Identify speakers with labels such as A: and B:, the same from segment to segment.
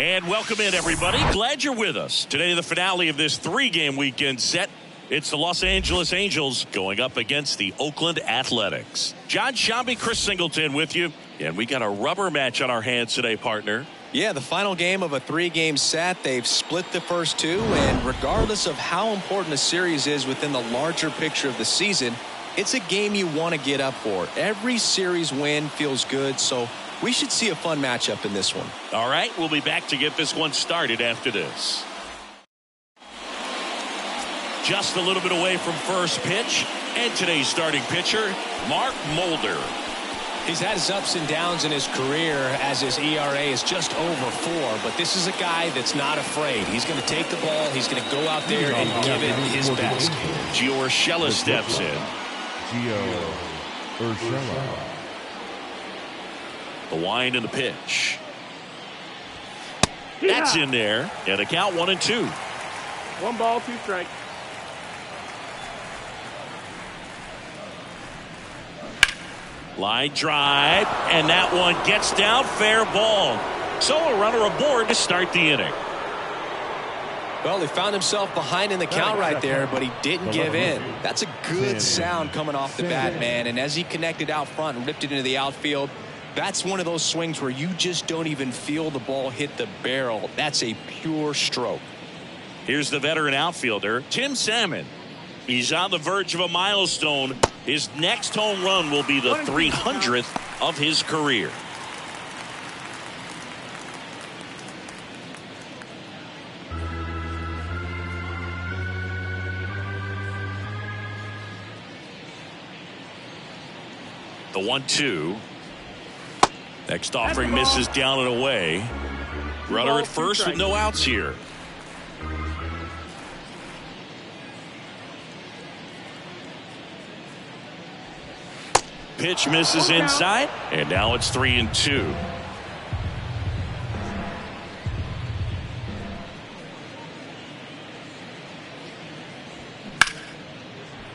A: And welcome in, everybody. Glad you're with us. Today, the finale of this three-game weekend set. It's the Los Angeles Angels going up against the Oakland Athletics. John Shambi, Chris Singleton with you. And we got a rubber match on our hands today, partner.
B: Yeah, the final game of a three-game set. They've split the first two, and regardless of how important a series is within the larger picture of the season, it's a game you want to get up for. Every series win feels good, so we should see a fun matchup in this one.
A: All right, we'll be back to get this one started after this. Just a little bit away from first pitch, and today's starting pitcher, Mark Mulder.
C: He's had his ups and downs in his career as his ERA is just over 4, but this is a guy that's not afraid. He's going to take the ball, he's going to go out there and give it his best.
A: Gio Urshela steps in.
D: Gio Urshela.
A: The wind and the pitch. That's in there, and a count 1-2.
E: 1 ball, 2 strikes.
A: Line drive, and that one gets down, fair ball. So a runner aboard to start the inning.
B: Well, he found himself behind in the count right there, but he didn't give in. That's a good sound coming off the bat, man. And as he connected out front and ripped it into the outfield, that's one of those swings where you just don't even feel the ball hit the barrel. That's a pure stroke.
A: Here's the veteran outfielder, Tim Salmon. He's on the verge of a milestone. His next home run will be the 300th of his career. The 1-2. Next offering misses down and away. Runner at first with no outs here. Pitch misses inside, and now it's 3-2.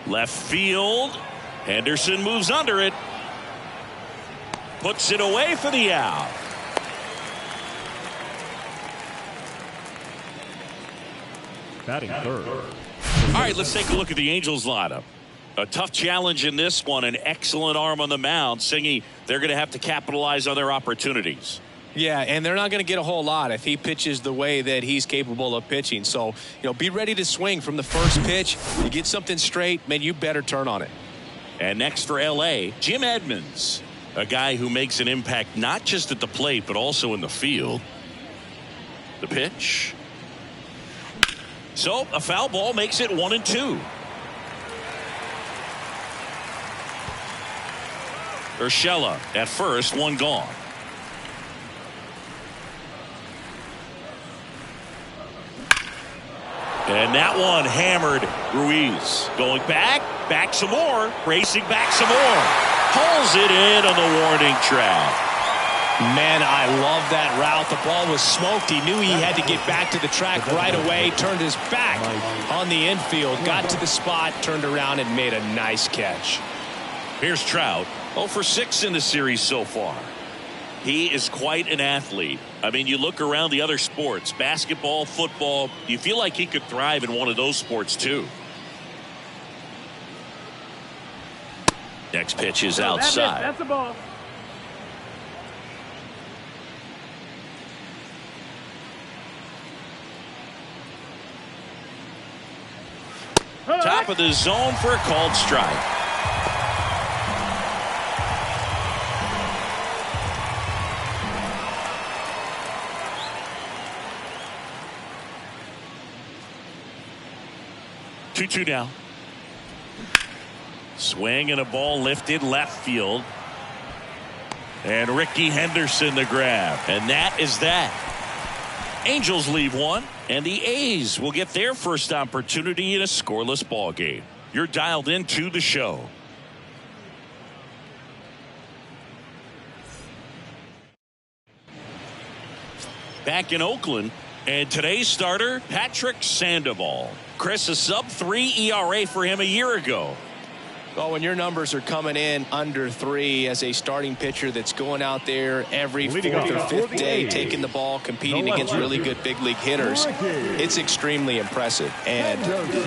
A: Left field. Henderson moves under it. Puts it away for the out.
D: Batting third.
A: All right, let's take a look at the Angels lineup. A tough challenge in this one, an excellent arm on the mound. Singy, they're going to have to capitalize on their opportunities.
B: Yeah, and they're not going to get a whole lot if he pitches the way that he's capable of pitching. So, be ready to swing from the first pitch. You get something straight, man, you better turn on it.
A: And next for L.A., Jim Edmonds, a guy who makes an impact not just at the plate but also in the field. The pitch. So a foul ball makes it 1-2. Urshela at first, one gone. And that one hammered Ruiz. Going back some more, racing back some more. Pulls it in on the warning track.
C: Man, I love that route. The ball was smoked. He knew he had to get back to the track right away. Turned his back on the infield. Got to the spot, turned around, and made a nice catch.
A: Here's Trout. 0 for 6 in the series so far. He is quite an athlete. I mean, you look around the other sports, basketball, football, you feel like he could thrive in one of those sports too. Next pitch is outside.
E: That's a ball.
A: Top of the zone for a called strike. Two now. Swing and a ball lifted left field. And Ricky Henderson the grab. And that is that. Angels leave one, and the A's will get their first opportunity in a scoreless ball game. You're dialed into the show. Back in Oakland, and today's starter, Patrick Sandoval. Chris, a sub-3 ERA for him a year ago.
B: Well, when your numbers are coming in under 3 as a starting pitcher that's going out there every 4th or 5th day, taking the ball, competing against really good big league hitters, it's extremely impressive. And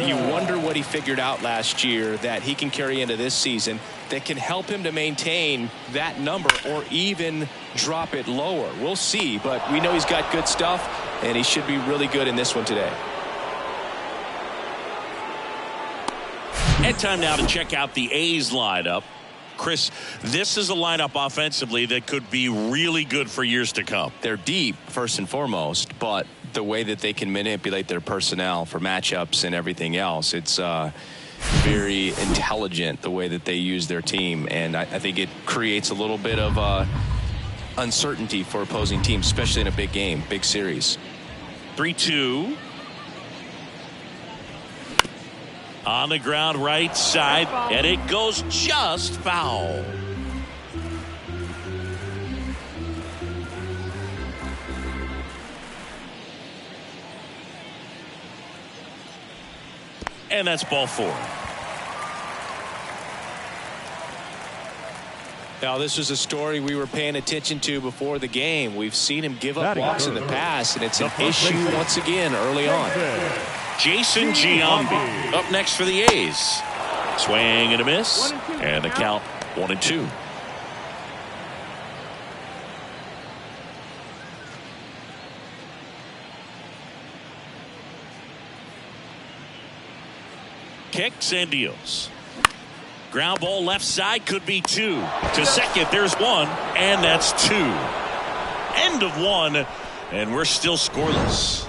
B: you wonder what he figured out last year that he can carry into this season that can help him to maintain that number or even drop it lower. We'll see, but we know he's got good stuff, and he should be really good in this one today.
A: And time now to check out the A's lineup. Chris, this is a lineup offensively that could be really good for years to come.
B: They're deep, first and foremost, but the way that they can manipulate their personnel for matchups and everything else, it's very intelligent the way that they use their team. And I think it creates a little bit of uncertainty for opposing teams, especially in a big game, big series.
A: 3-2. On the ground right side, and it goes just foul. And that's ball 4.
C: Now, this was a story we were paying attention to before the game. We've seen him give up walks in the past, and it's an issue once again early on.
A: Jason Giambi up next for the A's. Swing and a miss, and the count 1-2. Kicks and deals. Ground ball left side, could be 2. To second, there's 1, and that's 2. End of 1, and we're still scoreless.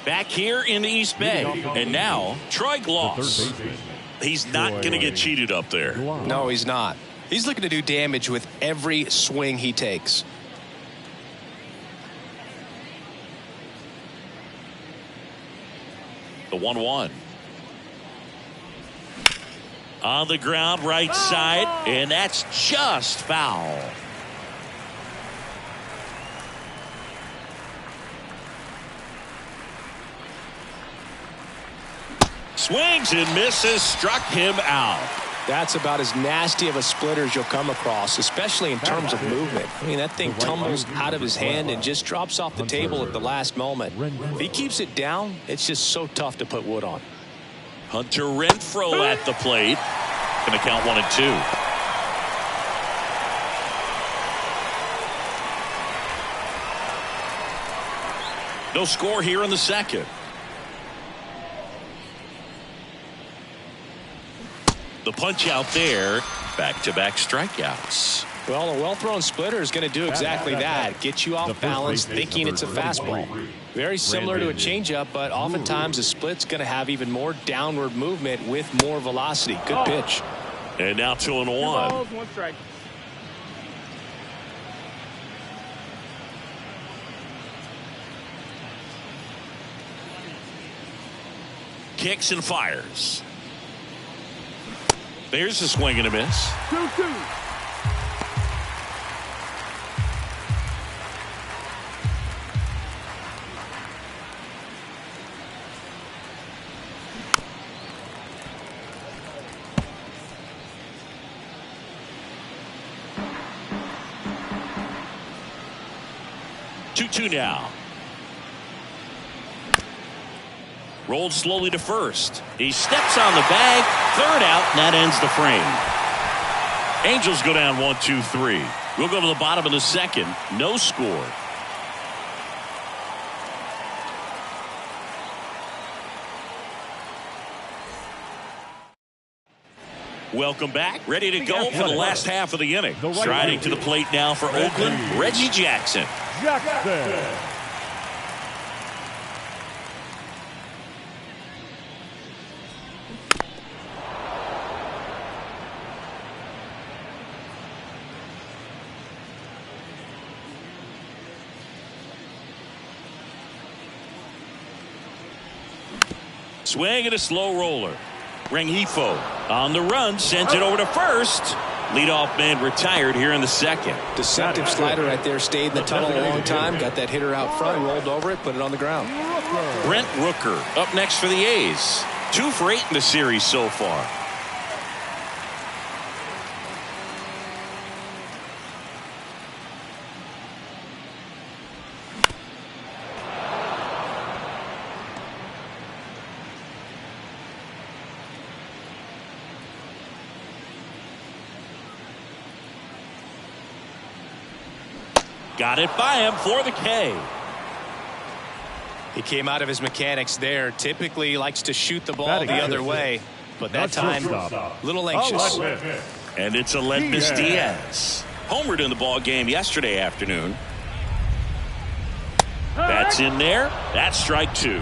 A: Back here in the East Bay, and now Troy Gloss. He's not going to get cheated up there.
B: No, he's not. He's looking to do damage with every swing he takes.
A: The 1-1. On the ground right side, and that's just foul. Swings and misses, struck him out.
C: That's about as nasty of a splitter as you'll come across, especially in terms of movement. I mean, that thing tumbles out of his hand and just drops off the table at the last moment. If he keeps it down, it's just so tough to put wood on.
A: Hunter Renfroe at the plate. Going to count 1-2. No score here in the second. The punch out there. Back-to-back strikeouts.
C: Well, a well-thrown splitter is going to do exactly that. Get you off balance thinking it's a fastball. Very similar to a changeup, but oftentimes a split's going to have even more downward movement with more velocity. Good pitch.
A: And now 2-1.
E: 1 strike.
A: Kicks and fires. There's a swing and a miss.
E: 2-2.
A: Two now. Rolled slowly to first. He steps on the bag. Third out, and that ends the frame. Angels go down 1-2-3. We'll go to the bottom of the second. No score. Welcome back. Ready to go for the last half of the inning. Striding to the plate now for Oakland, Reggie Jackson. Swing and a slow roller. Rengifo on the run, sends it over to first. Leadoff man retired here in the second.
B: Deceptive slider right there. Stayed in the tunnel a long time. Got that hitter out front, rolled over it, put it on the ground.
A: Brent Rooker up next for the A's. 2 for 8 in the series so far. Got it by him for the K.
C: He came out of his mechanics there. Typically likes to shoot the ball the other way, but that time a little anxious.
A: And it's Aledmus Diaz. Homered in the ball game yesterday afternoon. That's in there. That's strike 2.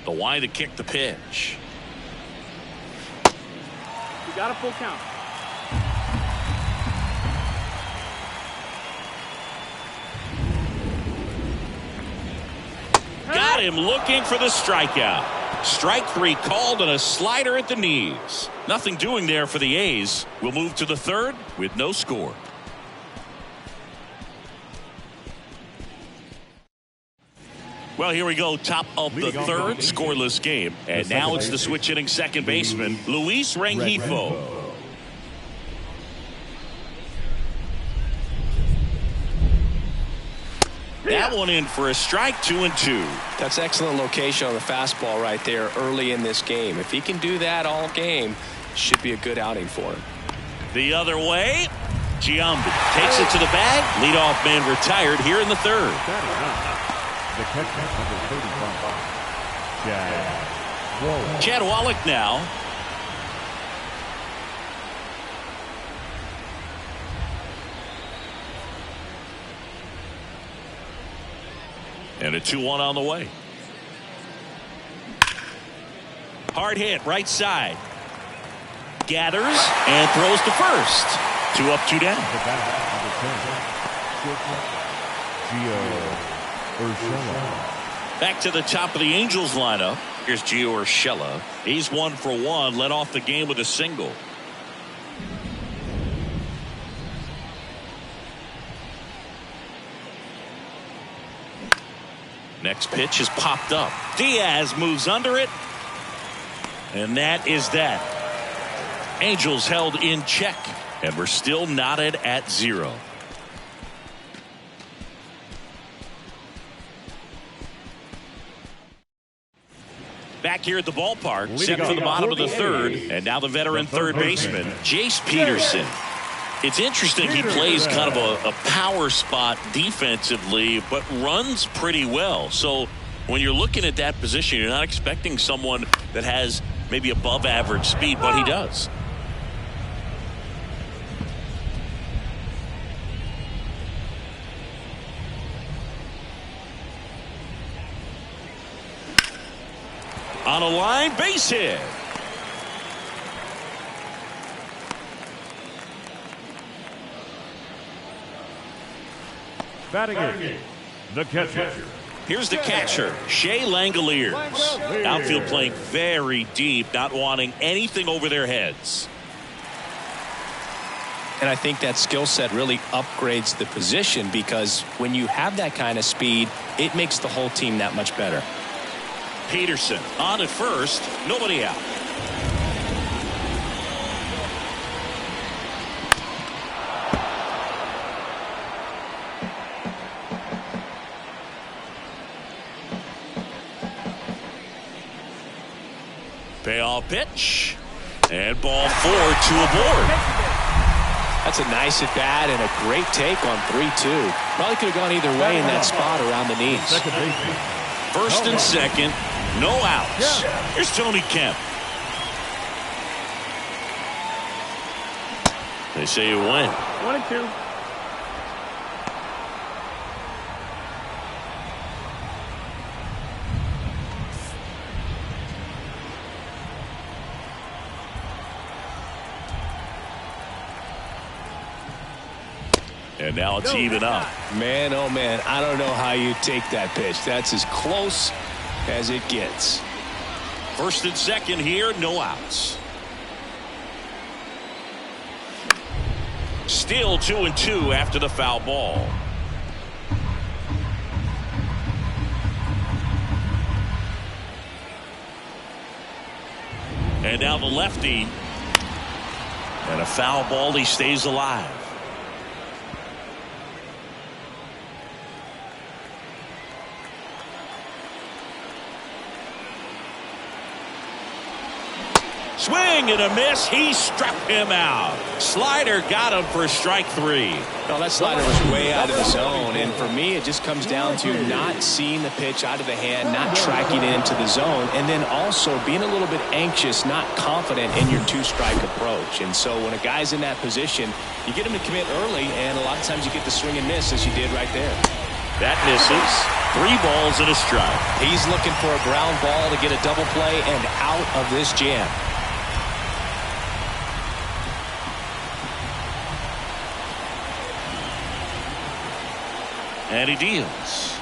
A: The wide to kick the pitch.
E: You got a full count.
A: Got him looking for the strikeout. Strike 3 called on a slider at the knees. Nothing doing there for the A's. We'll move to the third with no score. Well, here we go. Top of the third, scoreless game. And now it's the switch hitting second baseman, Luis Rengifo. That one in for a strike, 2-2.
B: That's excellent location on the fastball right there early in this game. If he can do that all game, should be a good outing for him.
A: The other way, Giambi takes it to the bag. Leadoff man retired here in the third.
D: The catcher, number 35,
A: Chad Wallach now. And a 2-1 on the way. Hard hit, right side. Gathers and throws to first. 2 up, 2 down. Back to the top of the Angels lineup. Here's Gio Urshela. He's 1 for 1. Led off the game with a single. Next pitch is popped up. Diaz moves under it. And that is that. Angels held in check. And we're still knotted at 0. Back here at the ballpark, set for the bottom of the third. And now the veteran third baseman, Jace Peterson. It's interesting, he plays kind of a power spot defensively, but runs pretty well. So when you're looking at that position, you're not expecting someone that has maybe above average speed, but he does. On a line, base hit.
D: batting in, the catcher.
A: Here's the catcher, Shea Langoliers. Outfield playing very deep, not wanting anything over their heads.
B: And I think that skill set really upgrades the position, because when you have that kind of speed, it makes the whole team that much better.
A: Peterson on at first, nobody out. Payoff pitch, and ball 4, 2 aboard.
B: That's a nice at bat and a great take on 3-2. Probably could have gone either way in that spot around the knees.
A: First and second, no outs. Here's Tony Kemp. They say you win.
E: 1-2.
A: And now it's even up.
C: Man, oh man, I don't know how you take that pitch. That's as close as it gets.
A: First and second here, no outs. Still 2-2 after the foul ball. And now the lefty. And a foul ball, he stays alive. Swing and a miss. He struck him out. Slider got him for strike 3.
C: Well, that slider was way out of the zone, and for me it just comes down to not seeing the pitch out of the hand, not tracking it into the zone, and then also being a little bit anxious, not confident in your two-strike approach. And so when a guy's in that position, you get him to commit early, and a lot of times you get the swing and miss as you did right there.
A: That misses. 3 balls and a strike.
C: He's looking for a ground ball to get a double play and out of this jam.
A: And he deals.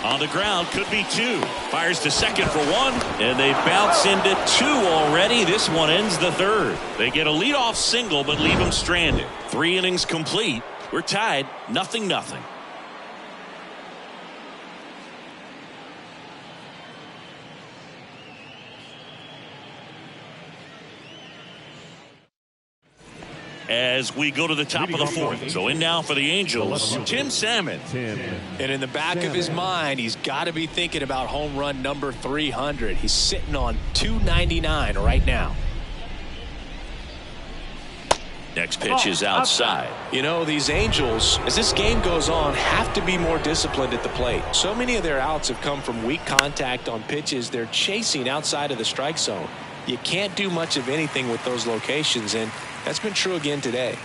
A: On the ground, could be 2. Fires to second for 1, and they bounce into 2 already. This one ends the 3rd. They get a leadoff single, but leave him stranded. 3 innings complete. We're tied, 0-0. As we go to the top of the 4th. So in now for the Angels, Tim Salmon.
C: And in the back of his mind, he's got to be thinking about home run number 300. He's sitting on 299 right now.
A: Next pitch is outside.
C: You know, these Angels, as this game goes on, have to be more disciplined at the plate. So many of their outs have come from weak contact on pitches they're chasing outside of the strike zone. You can't do much of anything with those locations, and that's been true again today.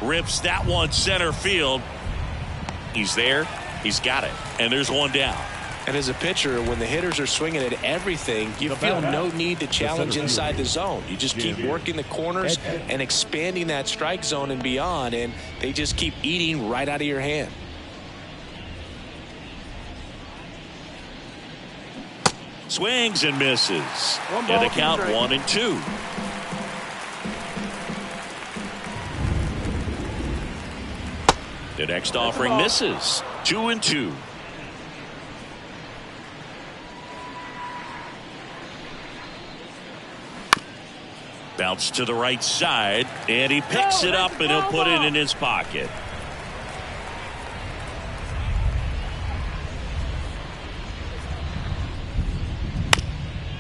A: Rips that one center field. He's there. He's got it. And there's one down.
C: And as a pitcher, when the hitters are swinging at everything, you feel no need to challenge inside the zone. You just keep working the corners and expanding that strike zone and beyond, and they just keep eating right out of your hand.
A: Swings and misses. And the count 1-2. The next offering misses. 2-2. Bounce to the right side, and he picks it up, and he'll put it in his pocket.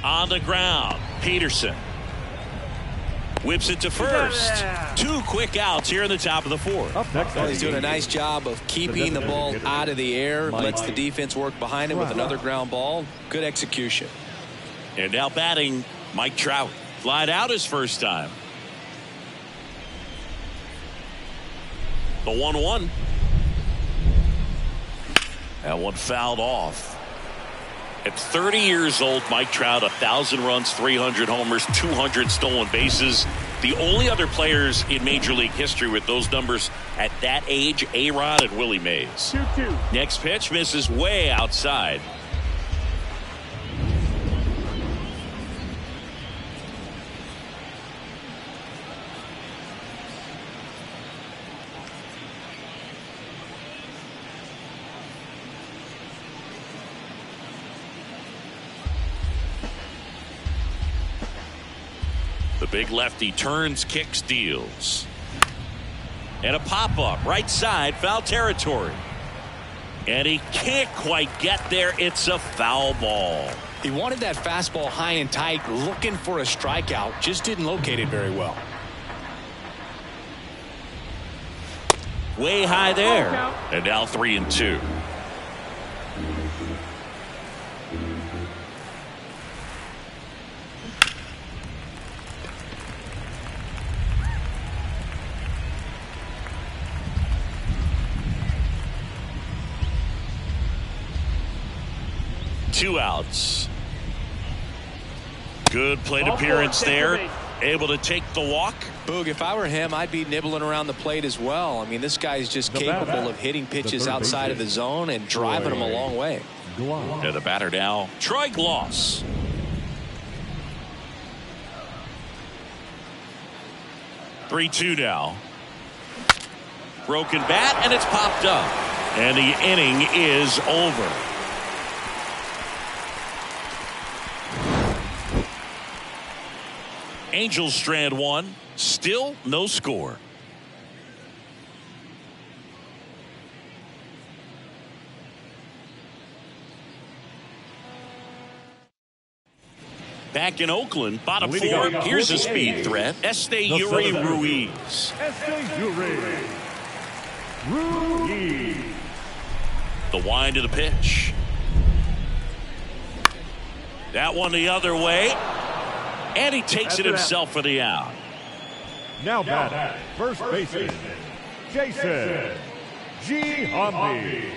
A: On the ground, Peterson whips it to first. 2 quick outs here in the top of the 4th.
C: Well, he's doing a nice job of keeping the ball out of the air, lets the defense work behind him with another ground ball. Good execution.
A: And now batting, Mike Trout. Flied out his first time. The 1-1. That one fouled off. At 30 years old, Mike Trout, 1,000 runs, 300 homers, 200 stolen bases. The only other players in Major League history with those numbers at that age, A-Rod and Willie Mays.
E: 2-2.
A: Next pitch misses way outside. The big lefty turns, kicks, deals. And a pop-up right side, foul territory. And he can't quite get there. It's a foul ball.
C: He wanted that fastball high and tight, looking for a strikeout, just didn't locate it very well.
A: Way high there. And now 3-2. Two outs. Good plate appearance there. Able to take the walk.
B: Boog, if I were him, I'd be nibbling around the plate as well. I mean, this guy's just capable of hitting pitches outside of the zone and driving them a long way.
A: To the batter now, Troy Gloss. Three-two now. Broken bat, and it's popped up. And the inning is over. Angels strand one. Still no score. Back in Oakland, bottom four. Here's a speed threat. Esteury Ruiz.
D: Ruiz.
A: The wind of the pitch. That one the other way. And he takes it himself for the out.
D: Now batting, first baseman, Jason Giambi.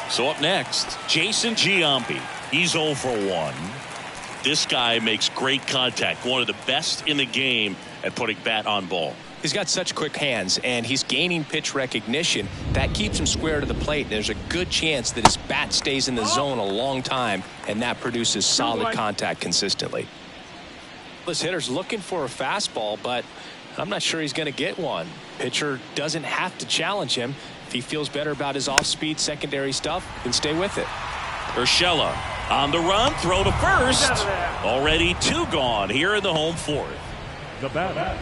A: So up next, Jason Giambi. He's 0 for 1. This guy makes great contact. One of the best in the game at putting bat on ball.
B: He's got such quick hands, and he's gaining pitch recognition. That keeps him square to the plate. There's a good chance that his bat stays in the zone a long time, and that produces solid contact consistently. This hitter's looking for a fastball, but I'm not sure he's going to get one. Pitcher doesn't have to challenge him. If he feels better about his off-speed secondary stuff, then stay with it.
A: Urshela on the run, throw to first. Already 2 gone here in the home fourth.
D: The batter,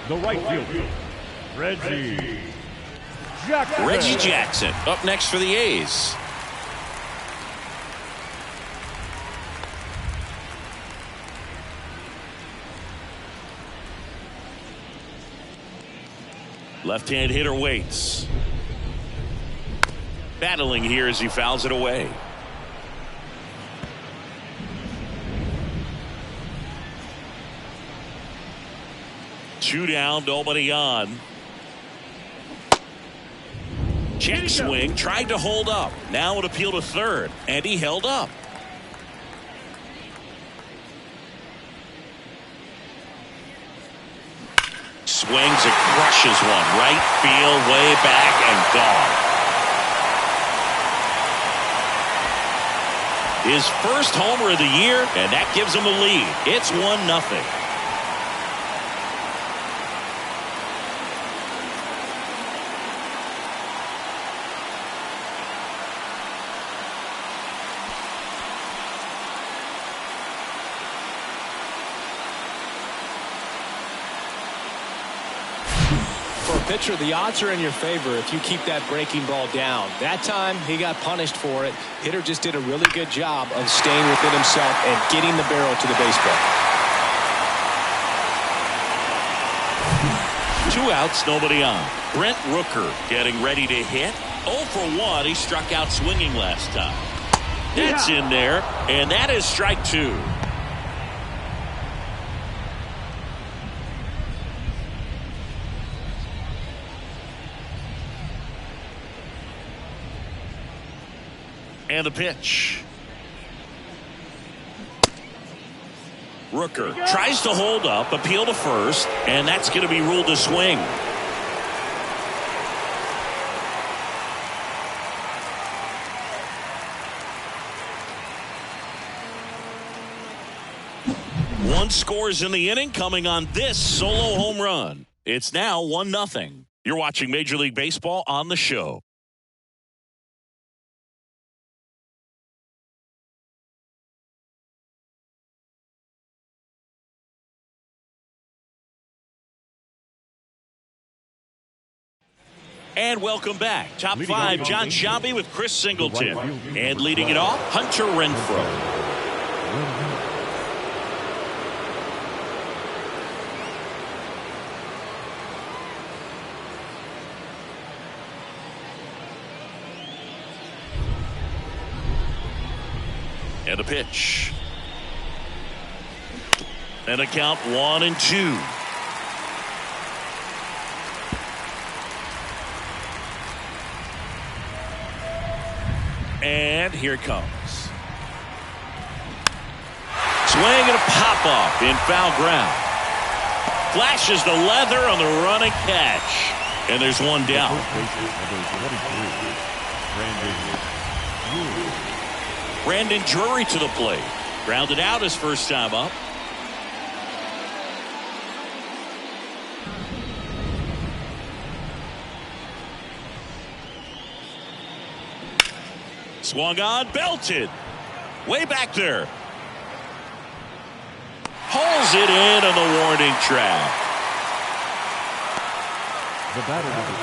D: the right fielder, Reggie Jackson.
A: Reggie Jackson up next for the A's. Left-hand hitter waits. Battling here as he fouls it away. Two down, nobody on. Check swing, tried to hold up. Now an appeal to third, and he held up. Swings and crushes one. Right field, way back, and gone. His first homer of the year, and that gives him a lead. It's 1-0.
B: Pitcher, the odds are in your favor if you keep that breaking ball down. That time he got punished for it. Hitter just did a really good job of staying within himself and getting the barrel to the baseball.
A: 2 outs, nobody on. Brent Rooker getting ready to hit. 0 for 1. He struck out swinging last time. That's in there, and that is strike 2. And the pitch. Rooker tries to hold up, appeal to first, and that's going to be ruled a swing. One scores in the inning coming on this solo home run. It's now 1-0. You're watching Major League Baseball on the show. And welcome back. Top 5, John Giambi with Chris Singleton. And leading it off, Hunter Renfroe. And a pitch. And a count 1-2. And here it comes. Swing swing and a pop-off in foul ground. Flashes the leather on the running catch. And there's one down. Brandon Drury to the plate. Grounded out his first time up. Swung on, belted. Way back there. Hauls it in on the warning track.
D: The batter number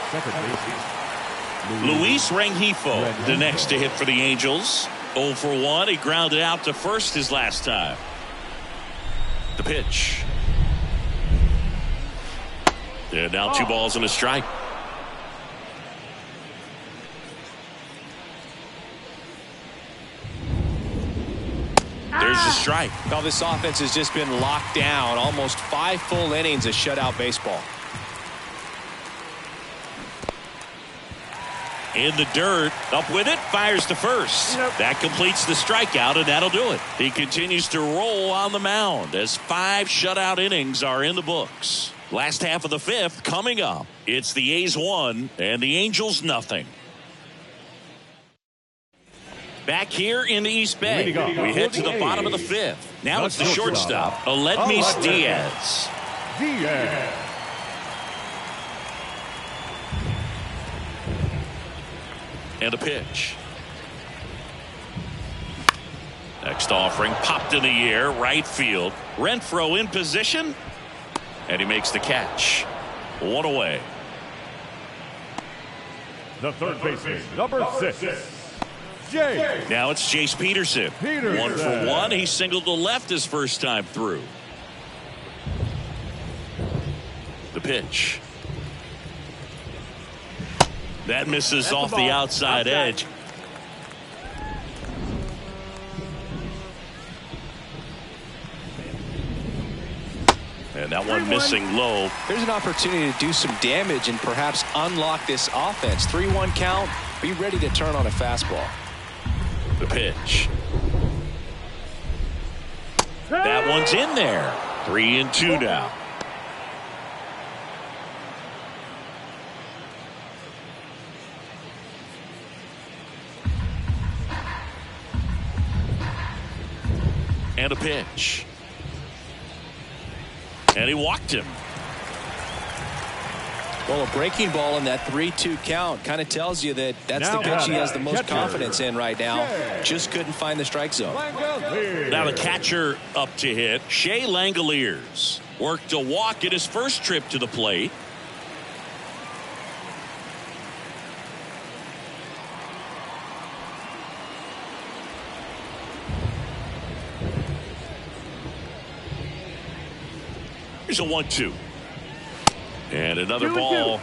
D: 2, second baseman
A: Luis Rengifo, the next to hit for the Angels. 0 for 1. He grounded out to first his last time. The pitch. And now 2 balls and a strike. There's the strike.
C: Now this offense has just been locked down. Almost 5 full innings of shutout baseball.
A: In the dirt, up with it, fires to first. That completes the strikeout, and that'll do it. He continues to roll on the mound as 5 shutout innings are in the books. Last half of the 5th coming up. It's the A's 1 and the Angels nothing. Back here in the East Bay, we head to the bottom of the 5th. Now it's the shortstop, Aledmys Diaz. And a pitch. Next offering popped in the air, right field. Renfroe in position, and he makes the catch. 1 away.
D: The third baseman, number 6, Jay.
A: Now it's Jace Peterson. 1 for 1. He singled to left his first time through. The pitch. That misses off the outside edge. And that one missing low.
B: There's an opportunity to do some damage and perhaps unlock this offense. 3-1 count. Be ready to turn on a fastball.
A: The pitch. That one's in there. 3-2 now. And a pitch. And he walked him.
B: Well, a breaking ball in that 3-2 count kind of tells you that that's the pitch he has the most confidence in right now. Just couldn't find the strike zone.
A: Now the catcher up to hit, Shea Langoliers. Worked a walk at his first trip to the plate. Here's a 1-2. And another ball.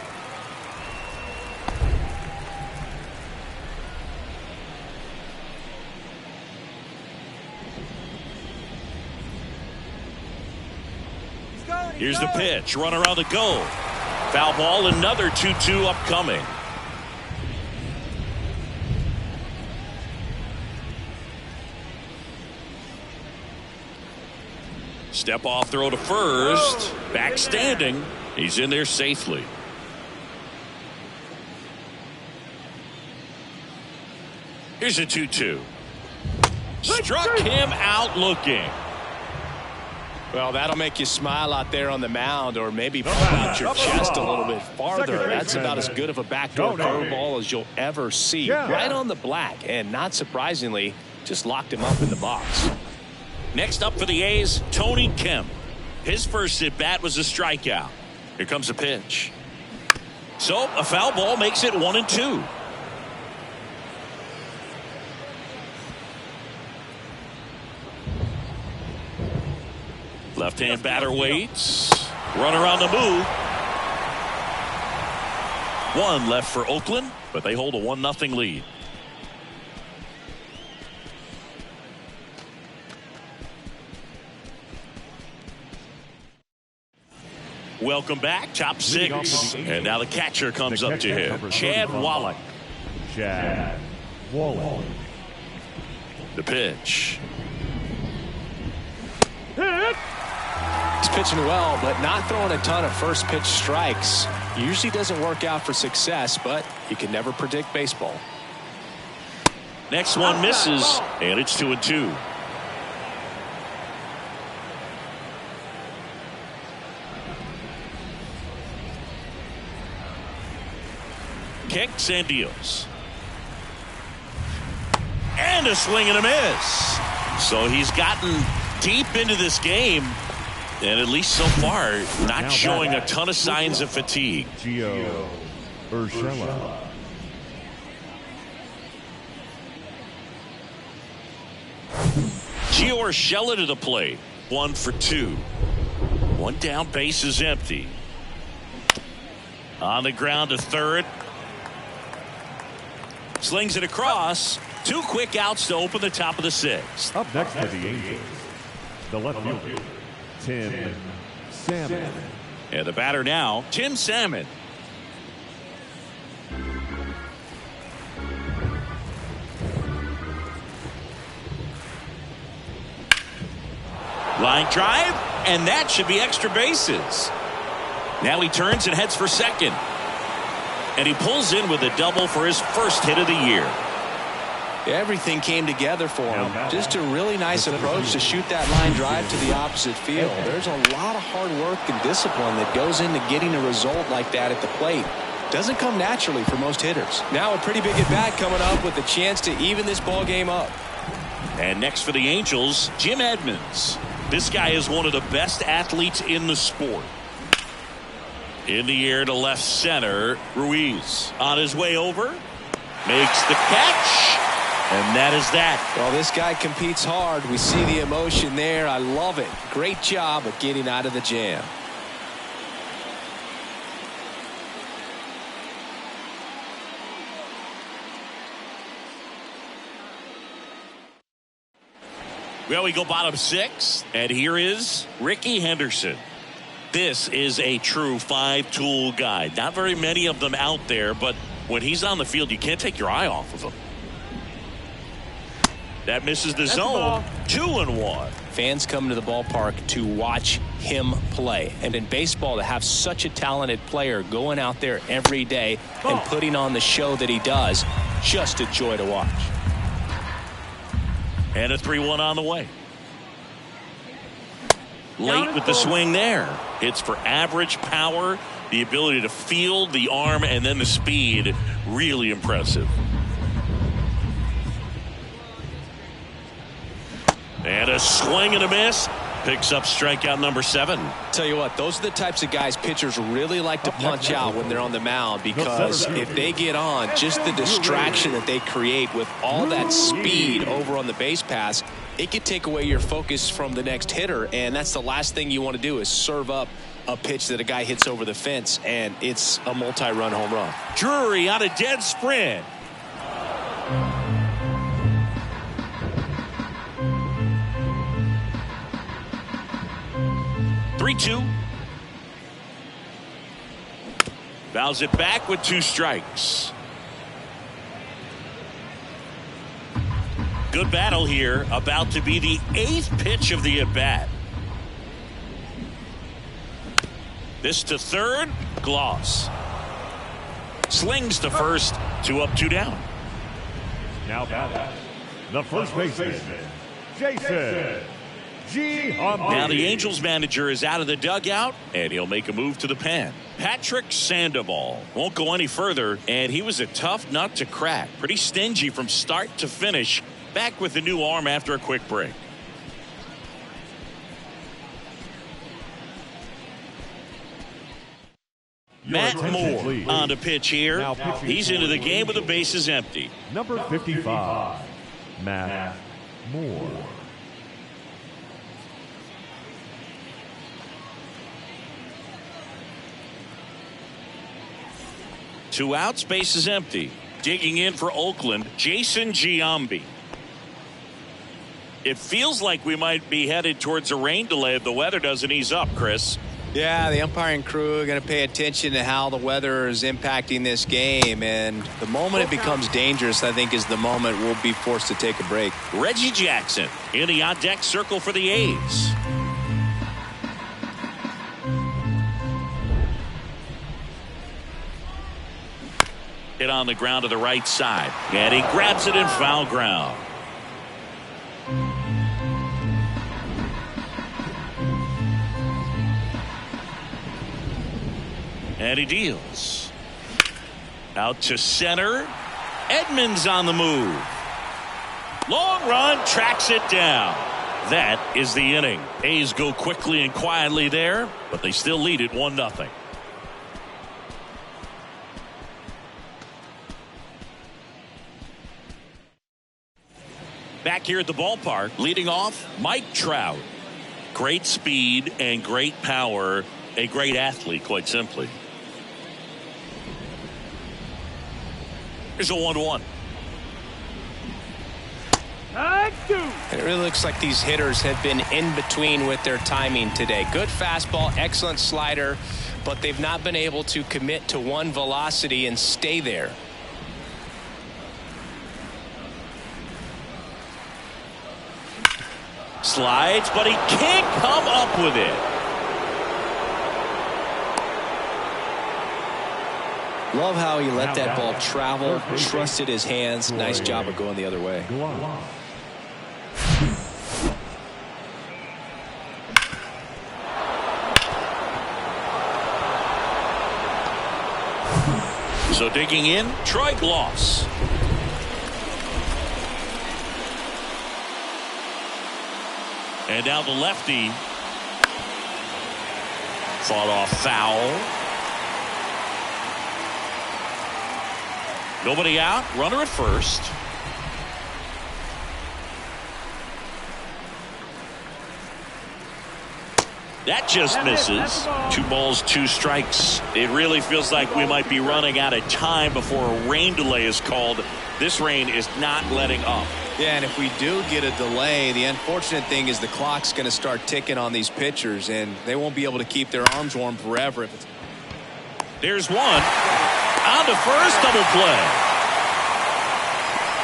A: Here's the pitch. Run around the goal. Foul ball. Another 2-2 upcoming. Step off throw to first. Back standing. He's in there safely. Here's a 2-2. Struck him out looking.
C: Well, that'll make you smile out there on the mound, or maybe pull out your chest a little bit farther. That's about as good of a backdoor curveball as you'll ever see. Right on the black, and not surprisingly, just locked him up in the box.
A: Next up for the A's, Tony Kemp. His first at bat was a strikeout. Here comes a pitch. So a foul ball makes it 1-2. Left-hand batter waits. Runner on the move. 1 left for Oakland, but they hold a 1-0 lead. Welcome back. Top 6. And now the catcher comes up to him. Chad Wallach.
D: Chad Wallach.
A: The pitch.
B: pitching well, but not throwing a ton of first pitch strikes. Usually doesn't work out for success, but you can never predict baseball.
A: Next one misses, and it's 2-2. Kicks and deals. And a swing and a miss. So he's gotten deep into this game, and at least so far, not showing a ton of signs of fatigue.
D: Gio Urshela.
A: Gio Urshela to the plate. 1 for 2. One down, base is empty. On the ground to third. Slings it across. 2 quick outs to open the top of the 6th.
D: Up next for the Angels, the left fielder, Tim Salmon.
A: And the batter now, Tim Salmon. Line drive, and that should be extra bases. Now he turns and heads for second. And he pulls in with a double for his first hit of the year.
B: Everything came together for him. Just a really nice approach to shoot that line drive to the opposite field. There's a lot of hard work and discipline that goes into getting a result like that at the plate. Doesn't come naturally for most hitters. Now a pretty big at bat coming up with a chance to even this ball game up.
A: And next for the Angels, Jim Edmonds. This guy is one of the best athletes in the sport. In the air to left center, Ruiz on his way over, makes the catch, and that is that.
B: Well, this guy competes hard. We see the emotion there. I love it. Great job of getting out of the jam.
A: Well, we go bottom 6, and here is Ricky Henderson. This is a true 5-tool guy. Not very many of them out there, but when he's on the field, you can't take your eye off of him. That misses the zone. 2-1.
B: Fans come to the ballpark to watch him play. And in baseball, to have such a talented player going out there every day and putting on the show that he does, just a joy to watch.
A: And a 3-1 on the way. Late with the swing there. It's for average power, the ability to field, the arm, and then the speed. Really impressive. And a swing and a miss. Picks up strikeout number 7.
B: Tell you what, those are the types of guys pitchers really like to punch out when they're on the mound, because if they get on, just the distraction that they create with all that speed over on the base pass, it could take away your focus from the next hitter, and that's the last thing you want to do is serve up a pitch that a guy hits over the fence, and it's a multi-run home run.
A: Drury on a dead sprint. Three-two. Fouls it back with 2 strikes. Good battle here. About to be the 8th pitch of the at-bat. This to third. Gloss. Slings to first. 2 up, 2 down.
D: Now batting, the first baseman, Jason Giambi.
A: Now the Angels manager is out of the dugout, and he'll make a move to the pen. Patrick Sandoval won't go any further, and he was a tough nut to crack. Pretty stingy from start to finish. Back with the new arm after a quick break. Matt Moore on the pitch here. He's into the game with the bases empty.
D: Number 55, Matt Moore.
A: Two outs, base is empty. Digging in for Oakland, Jason Giambi. It feels like we might be headed towards a rain delay if the weather doesn't ease up, Chris.
B: Yeah, the umpiring crew are going to pay attention to how the weather is impacting this game, and the moment it becomes dangerous, I think, is the moment we'll be forced to take a break.
A: Reggie Jackson in the on-deck circle for the A's. hit on the ground to the right side. And he grabs it in foul ground. And he deals. Out to center. Edmonds on the move. Long run, tracks it down. That is the inning. A's go quickly and quietly there, but they still lead it 1-0. Back here at the ballpark, leading off, Mike Trout. Great speed and great power. A great athlete, quite simply. Here's a 1-1.
C: It really looks like these hitters have been in between with their timing today. Good fastball, excellent slider, but they've not been able to commit to one velocity and stay there.
A: Slides, but he can't come up with it.
B: Love how he let that ball travel, trusted his hands. Nice job of going the other way.
A: So digging in, Troy Gloss. And now the lefty. Fought off foul. Nobody out. Runner at first. That just misses. 2 balls, 2 strikes. It really feels like we might be running out of time before a rain delay is called. This rain is not letting up.
B: Yeah, and if we do get a delay, the unfortunate thing is the clock's going to start ticking on these pitchers, and they won't be able to keep their arms warm forever. If it's...
A: There's one. On to first, double play.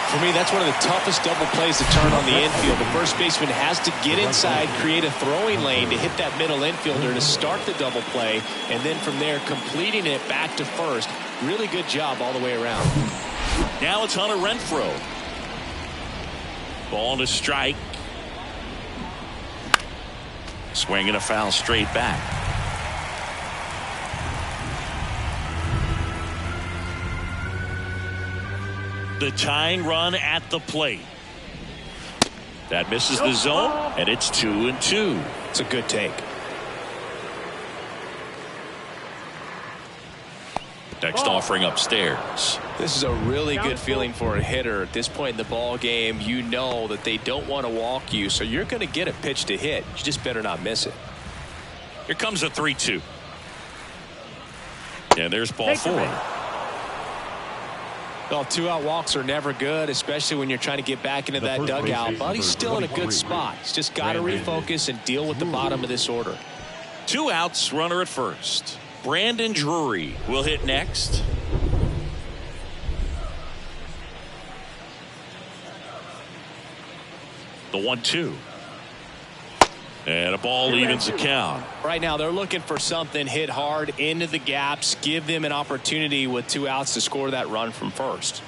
C: For me, that's one of the toughest double plays to turn on the infield. The first baseman has to get inside, create a throwing lane to hit that middle infielder to start the double play, and then from there completing it back to first. Really good job all the way around.
A: Now it's Hunter Renfroe. Ball to strike. Swinging a foul straight back. The tying run at the plate. That misses the zone, and it's 2-2.
C: It's a good take.
A: Next offering upstairs.
B: This is a really good feeling for a hitter. At this point in the ball game, you know that they don't want to walk you, so you're going to get a pitch to hit. You just better not miss it.
A: Here comes a 3-2. And there's ball 4.
C: Well, 2-out walks are never good, especially when you're trying to get back into that dugout. But he's still in a good spot. He's just got to refocus and deal with the bottom of this order.
A: 2 outs, runner at first. Brandon Drury will hit next. The 1-2. And a ball evens the count.
C: Right now they're looking for something, hit hard into the gaps, give them an opportunity with 2 outs to score that run from first.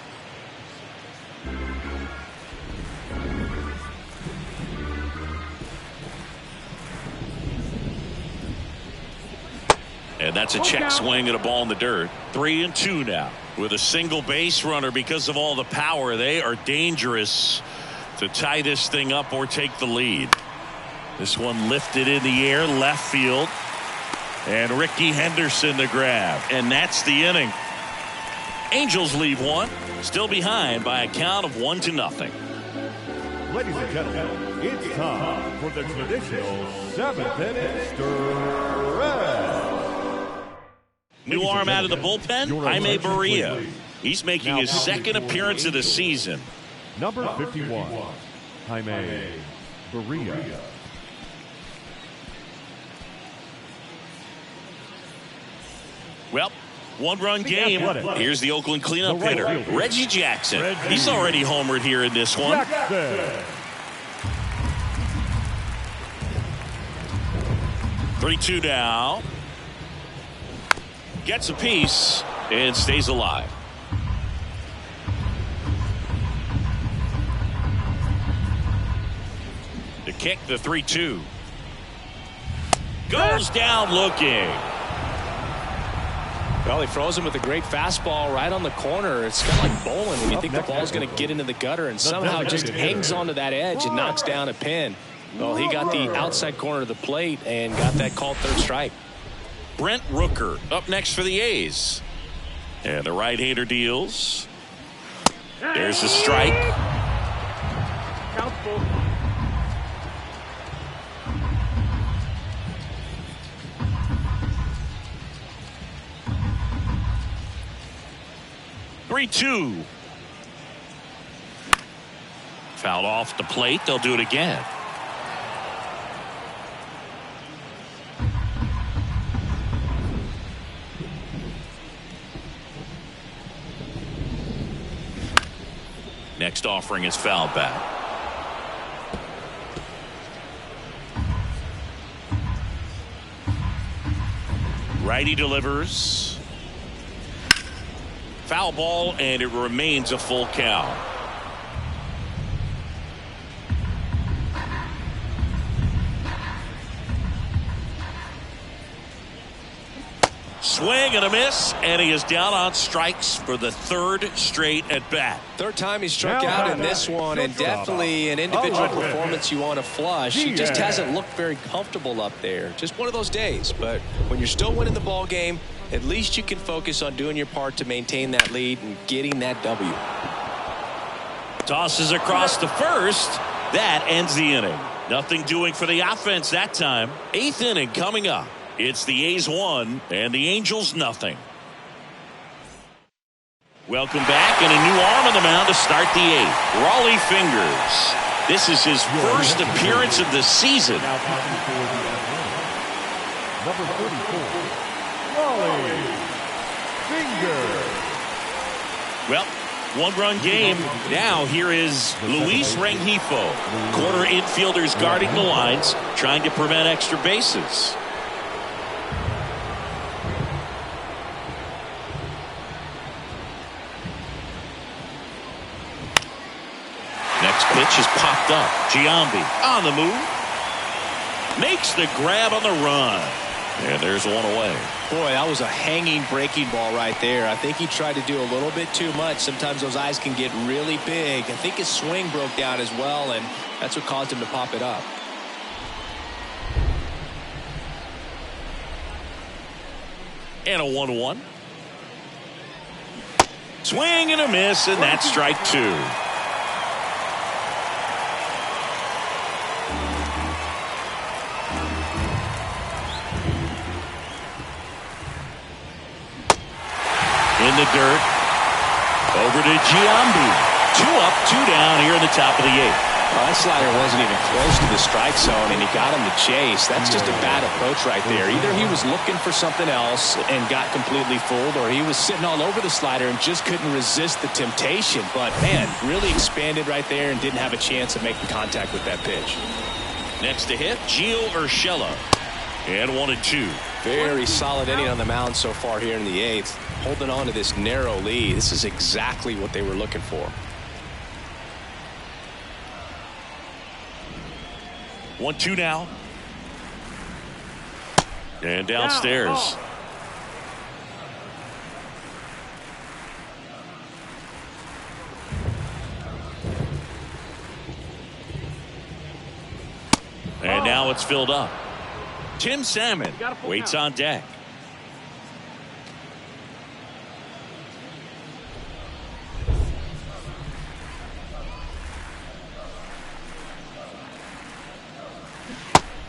A: And that's a check swing and a ball in the dirt. 3-2 now. With a single base runner, because of all the power, they are dangerous to tie this thing up or take the lead. This one lifted in the air, left field. And Ricky Henderson the grab. And that's the inning. Angels leave 1. Still behind by a count of 1-0.
D: Ladies and gentlemen, it's time for the traditional 7th inning stretch.
A: New arm out of the bullpen, Jaime Barria. He's making his 2nd appearance of the season.
D: Number 51, Jaime Barria.
A: Well, 1-run game. Here's the Oakland cleanup hitter, Reggie Jackson. He's already homered here in this one. 3-2 now. Gets a piece and stays alive. kick, the 3-2. Goes down looking.
C: Well, he froze him with a great fastball right on the corner. It's kind of like bowling when you think the ball's going to get into the gutter and somehow just hangs onto that edge and knocks down a pin. Well, he got the outside corner of the plate and got that called third strike.
A: Brent Rooker up next for the A's. And the right-hander deals. There's a strike.
E: Count full.
A: Three-two. Fouled off the plate. They'll do it again. Next offering is fouled back. Righty delivers. Foul ball, and it remains a full count. Swing and a miss, and he is down on strikes for the third straight at bat.
B: Third time he struck out in this one, and definitely an individual performance you want to flush. He just hasn't looked very comfortable up there. Just one of those days. But when you're still winning the ball game, at least you can focus on doing your part to maintain that lead and getting that W.
A: Tosses across to first. That ends the inning. Nothing doing for the offense that time. Eighth inning coming up. It's the A's 1 and the Angels nothing. Welcome back, and a new arm on the mound to start the eighth. Raleigh Fingers. This is his first appearance of the season.
D: Number 34, Raleigh Fingers.
A: Well, one-run game. Now here is Luis Rengifo. Corner infielders guarding the lines, trying to prevent extra bases. Next pitch is popped up. Giambi on the move. Makes the grab on the run. And there's one away.
B: Boy, that was a hanging breaking ball right there. I think he tried to do a little bit too much. Sometimes those eyes can get really big. I think his swing broke down as well, and that's what caused him to pop it up.
A: And a 1-1. Swing and a miss, and that's strike two. In the dirt. Over to Giambi. 2 up, 2 down here in the top of the eighth.
B: Well, that slider wasn't even close to the strike zone, and he got him to chase. That's just a bad approach right there. Either he was looking for something else and got completely fooled, or he was sitting all over the slider and just couldn't resist the temptation. But, man, really expanded right there and didn't have a chance of making contact with that pitch.
A: Next to hit, Gio Urshela. And 1-2.
B: Very solid inning on the mound so far here in the eighth. Holding on to this narrow lead. This is exactly what they were looking for.
A: 1-2 now. And downstairs. And now it's filled up. Tim Salmon waits on deck.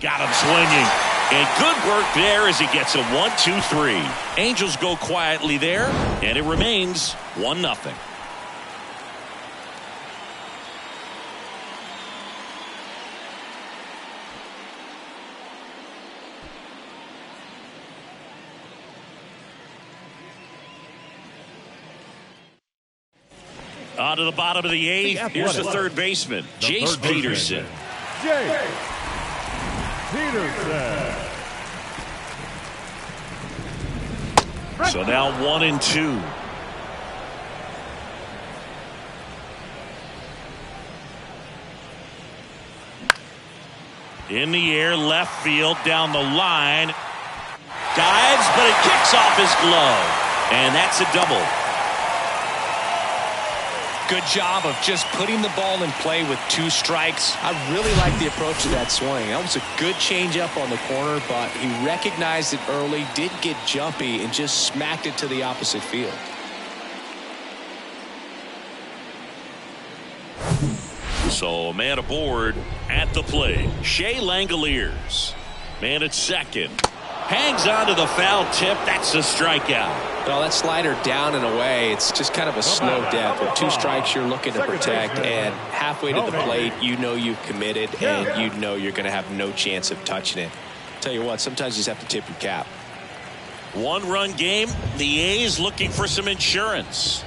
A: Got him swinging. And good work there as he gets a 1-2-3. Angels go quietly there, and it remains 1-0. On to the bottom of the eighth. Here's the third baseman, Jace Peterson.
D: Jace Peterson.
A: So now 1-2. In the air, left field, down the line. Dives, but it kicks off his glove. And that's a double.
C: Good job of just putting the ball in play with 2 strikes.
B: I really like the approach to that swing. That was a good changeup on the corner, but he recognized it early, didn't get jumpy, and just smacked it to the opposite field.
A: So a man aboard at the plate. Shea Langoliers. Man at second. Hangs on to the foul tip. That's a strikeout.
B: Well, that slider down and away, it's just kind of a slow death. With 2 strikes, you're looking to protect, and halfway to the plate, you know you've committed, and you know you're going to have no chance of touching it. Tell you what, sometimes you just have to tip your cap.
A: 1-run game. The A's looking for some insurance.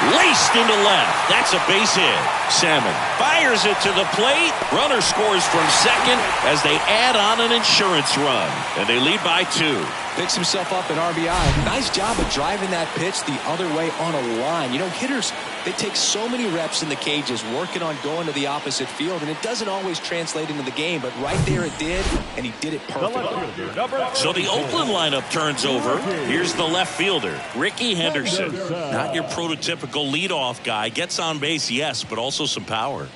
A: Laced into left. That's a base hit. Salmon fires it to the plate. Runner scores from second as they add on an insurance run. And they lead by 2.
B: Picks himself up an RBI. Nice job of driving that pitch the other way on a line. You know, hitters, they take so many reps in the cages working on going to the opposite field, and it doesn't always translate into the game, but right there it did, and he did it perfectly.
A: So the Oakland lineup turns over. Here's the left fielder, Ricky Henderson. Not your prototypical leadoff guy. Gets on base, yes, but also some power.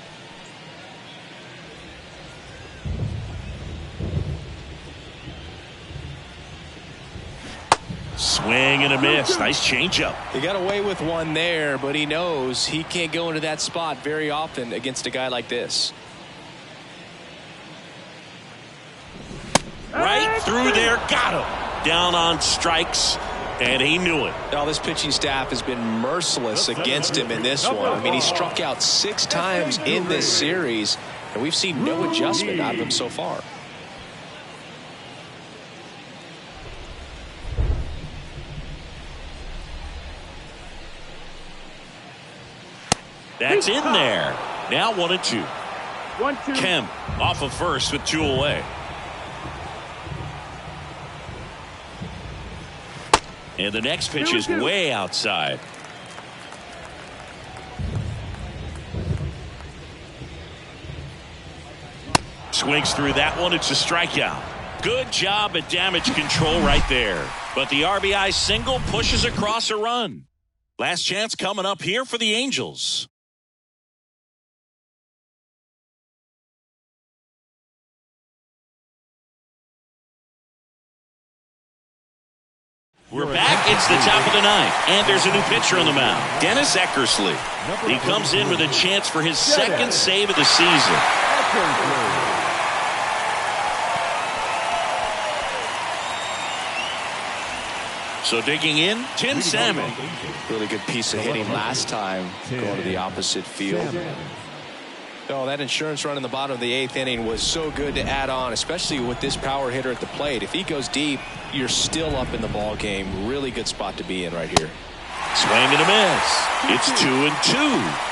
A: Swing and a miss. Nice changeup.
B: He got away with one there, but he knows he can't go into that spot very often against a guy like this.
A: Right through there. Got him. Down on strikes, and he knew it.
B: Now, this pitching staff has been merciless against him in this one. I mean, he struck out 6 times in this series, and we've seen no adjustment out of him so far.
A: That's in there. Now 1-2.
E: 1-2.
A: Kemp off of first with 2 away. And the next pitch is way outside. Swings through that one. It's a strikeout. Good job at damage control right there. But the RBI single pushes across a run. Last chance coming up here for the Angels. We're back. It's the top of the 9th, and there's a new pitcher on the mound, Dennis Eckersley. He comes in with a chance for his 2nd save of the season. So digging in, Tim Salmon.
B: Really good piece of hitting last time going to the opposite field. Oh, that insurance run in the bottom of the 8th inning was so good to add on, especially with this power hitter at the plate. If he goes deep, you're still up in the ball game. Really good spot to be in right here.
A: Swing and a miss. It's 2-2.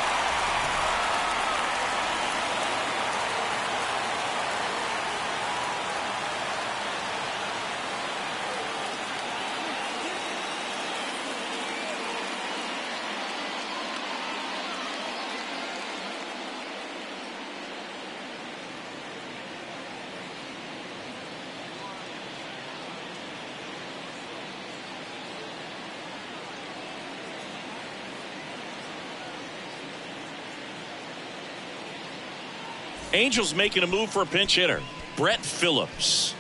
A: Angels making a move for a pinch hitter, Brett Phillips.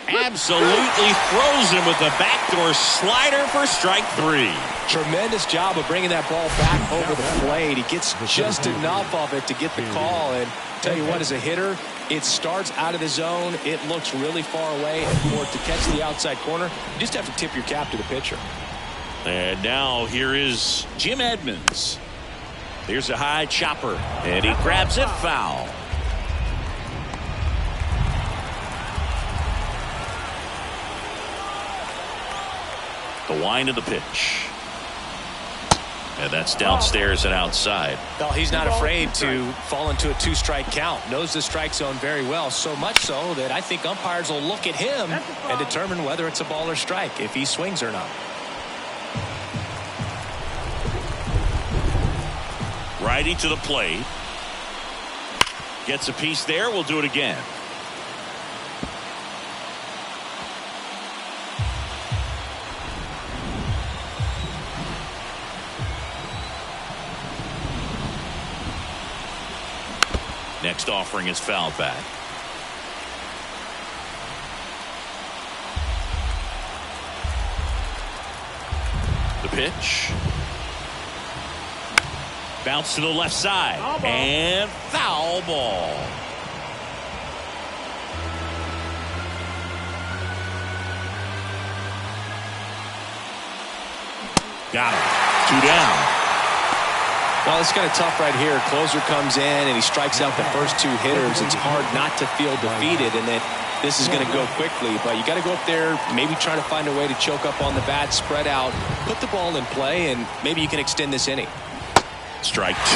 A: Absolutely throws him with the backdoor slider for strike 3.
B: Tremendous job of bringing that ball back over the plate. He gets just enough of it to get the call. And tell you what, as a hitter, it starts out of the zone. It looks really far away, and for it to catch the outside corner, you just have to tip your cap to the pitcher.
A: And now here is Jim Edmonds. Here's a high chopper, and he grabs it foul. The wind of the pitch. And that's downstairs and outside.
C: Well, he's not afraid to fall into a 2-strike count. Knows the strike zone very well, so much so that I think umpires will look at him and determine whether it's a ball or strike, if he swings or not.
A: Righty to the plate. Gets a piece there. We'll do it again. Next offering is foul back. The pitch. Bounce to the left side. And foul ball. Got him. 2 down.
C: Well, it's kind of tough right here. Closer comes in and he strikes out the first 2 hitters. It's hard not to feel defeated and that this is going to go quickly. But you got to go up there, maybe try to find a way to choke up on the bat, spread out, put the ball in play, and maybe you can extend this inning.
A: Strike 2.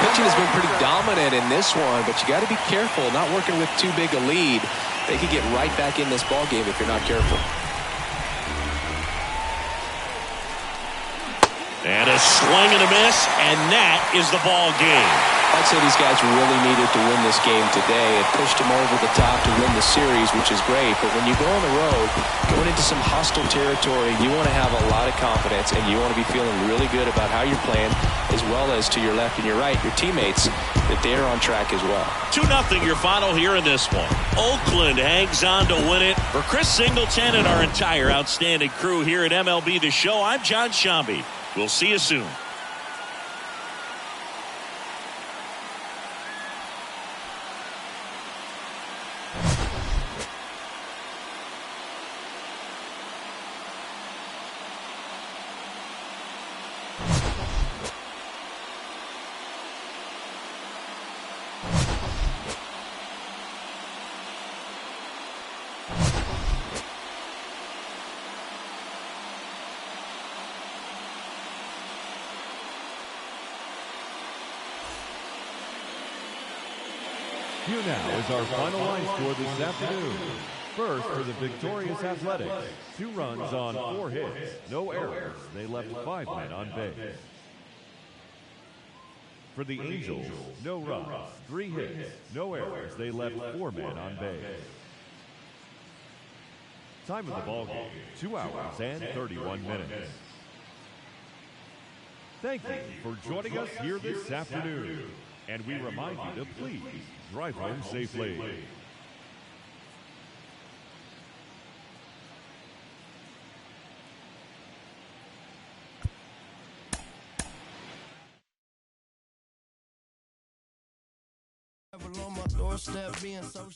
B: Pitching has been pretty dominant in this one, but you got to be careful. Not working with too big a lead. They could get right back in this ball game if you're not careful.
A: And a swing and a miss, and that is the ball game.
B: I'd say these guys really needed to win this game today. It pushed them over the top to win the series, which is great. But when you go on the road, going into some hostile territory, you want to have a lot of confidence, and you want to be feeling really good about how you're playing, as well as to your left and your right, your teammates, that they're on track as well.
A: 2-0 your final here in this one. Oakland hangs on to win it. For Chris Singleton and our entire outstanding crew here at MLB The Show, I'm John Shambi. We'll see you soon.
D: Here now is our final line score this afternoon. First, for the victorious Athletics, 2 runs on 4 hits, no errors. They left 5 men on base. For the Angels, no runs, 3 hits, no errors. They left 4 men on base. Time of the ball game, 2 hours and 31 minutes. Thank you for joining us here this afternoon. And we remind you to please drive home safely.
F: On my doorstep being so